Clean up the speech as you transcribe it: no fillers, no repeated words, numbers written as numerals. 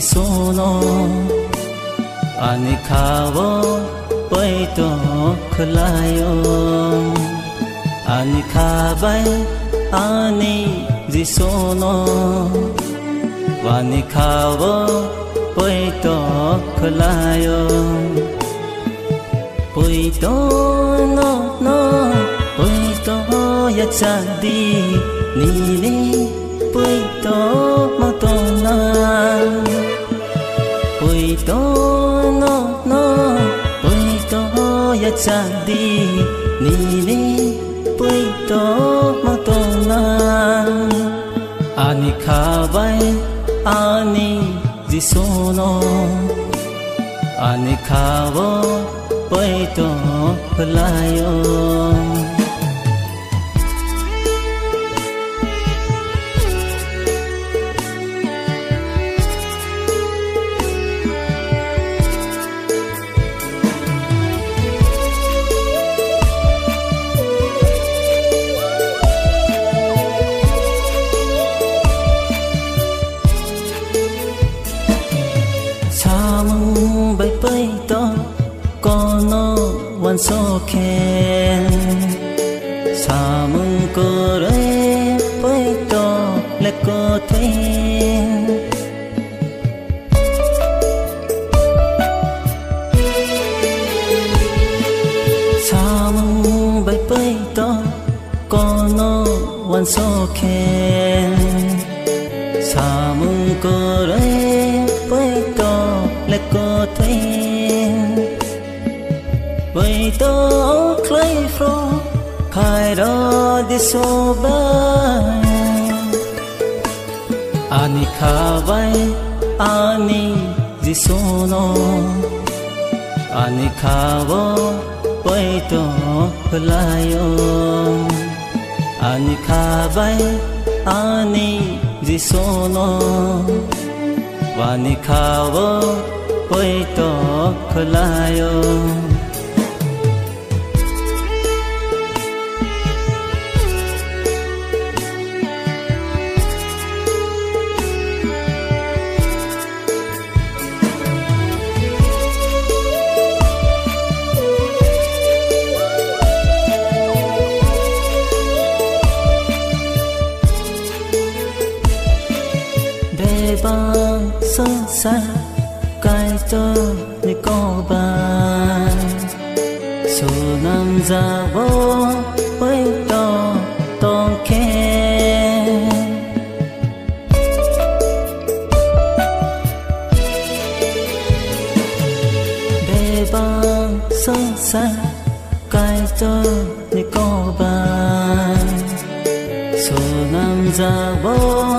sono ani khawo poito khalayo ani khabai ani sono ani khawo poito khalayo poito no poito ya chandi ni ni poito matona poito no poito ya chandi ni ni poito matona ani khabai ani sono ani khawo poito khalayoวันโซเคนสามึงก็เรไปต่อและก็เทงสามึงไปต่อก็นอวันโซเคนสามึงก็เรไปต่อและก็เทงvậy tôi lấy phô khai đó đi số ba ani khabai ani sono ani khawo poito khalayo ani khabai ani sono ani khawo poito khalayo bang sơ xa cái cho ni có bàn số năm ra vô với to khen để bang sơ xa cái cho ni có bàn số năm ra vô